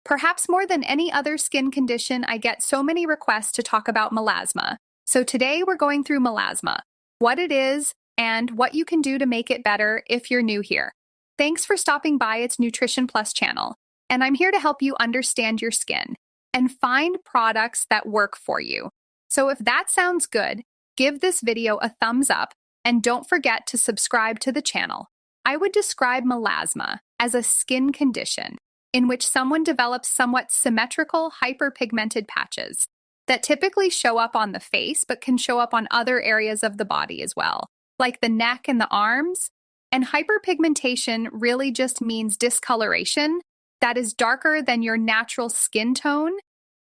Perhaps more than any other skin condition, I get so many requests to talk about melasma. So today we're going through melasma, what it is, and what you can do to make it better if you're new here. Thanks for stopping by its Nutrition Plus channel, and I'm here to help you understand your skin and find products that work for you. So if that sounds good, give this video a thumbs up and don't forget to subscribe to the channel. I would describe melasma as a skin condition in which someone develops somewhat symmetrical hyperpigmented patches that typically show up on the face but can show up on other areas of the body as well, like the neck and the arms. And hyperpigmentation really just means discoloration that is darker than your natural skin tone,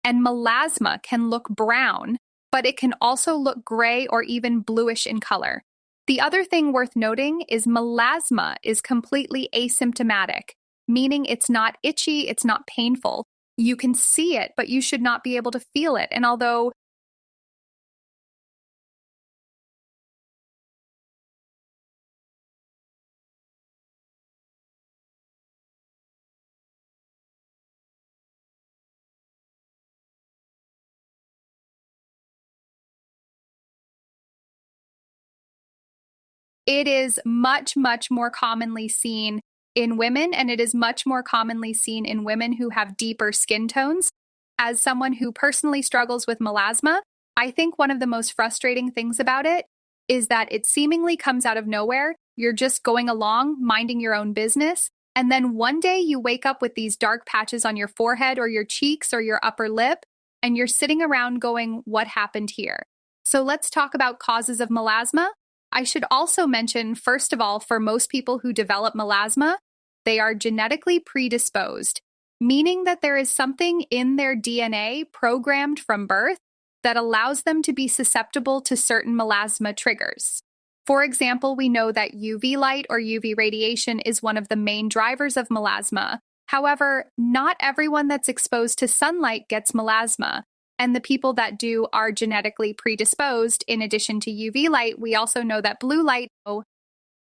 and melasma can look brown, but it can also look gray or even bluish in color. The other thing worth noting is melasma is completely asymptomatic, meaning it's not itchy, it's not painful. You can see it, but you should not be able to feel it. And although it is much, much more commonly seen in women, and it is much more commonly seen in women who have deeper skin tones. As someone who personally struggles with melasma, I think one of the most frustrating things about it is that it seemingly comes out of nowhere. You're just going along, minding your own business, and then one day you wake up with these dark patches on your forehead or your cheeks or your upper lip, and you're sitting around going, what happened here? So let's talk about causes of melasma. I should also mention, first of all, for most people who develop melasma, they are genetically predisposed, meaning that there is something in their DNA programmed from birth that allows them to be susceptible to certain melasma triggers. For example, we know that UV light or UV radiation is one of the main drivers of melasma. However, not everyone that's exposed to sunlight gets melasma. And the people that do are genetically predisposed. In addition to UV light, we also know that blue light,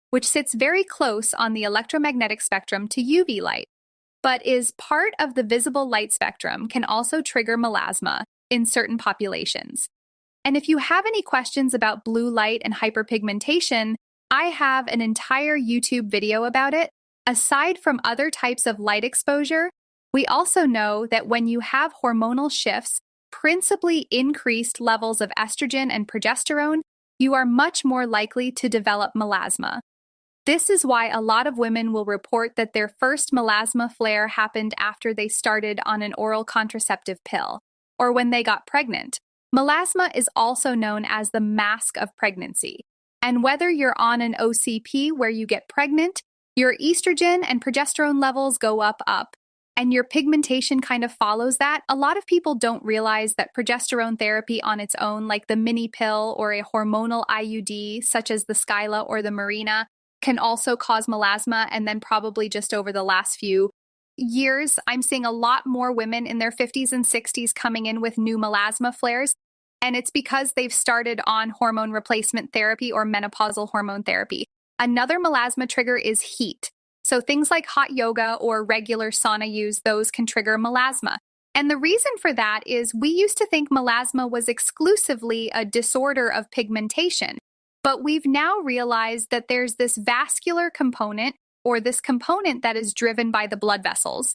which sits very close on the electromagnetic spectrum to UV light, but is part of the visible light spectrum, can also trigger melasma in certain populations. And if you have any questions about blue light and hyperpigmentation, I have an entire YouTube video about it. Aside from other types of light exposure, we also know that when you have hormonal shifts, principally increased levels of estrogen and progesterone, you are much more likely to develop melasma. This is why a lot of women will report that their first melasma flare happened after they started on an oral contraceptive pill, or when they got pregnant. Melasma is also known as the mask of pregnancy. And whether you're on an OCP where you get pregnant, your estrogen and progesterone levels go up, and your pigmentation kind of follows that. A lot of people don't realize that progesterone therapy on its own, like the mini pill or a hormonal IUD, such as the Skyla or the Mirena, can also cause melasma. And then probably just over the last few years, I'm seeing a lot more women in their 50s and 60s coming in with new melasma flares. And it's because they've started on hormone replacement therapy or menopausal hormone therapy. Another melasma trigger is heat. So things like hot yoga or regular sauna use, those can trigger melasma. And the reason for that is we used to think melasma was exclusively a disorder of pigmentation, but we've now realized that there's this vascular component, or this component that is driven by the blood vessels.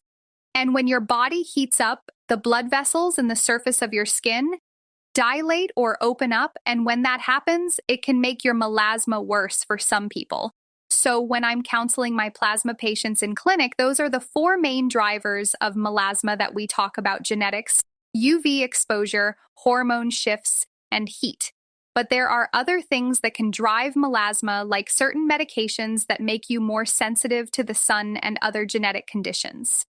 And when your body heats up, the blood vessels in the surface of your skin dilate or open up, and when that happens, it can make your melasma worse for some people. So when I'm counseling my plasma patients in clinic, those are the four main drivers of melasma that we talk about: genetics, UV exposure, hormone shifts, and heat. But there are other things that can drive melasma, like certain medications that make you more sensitive to the sun and other genetic conditions.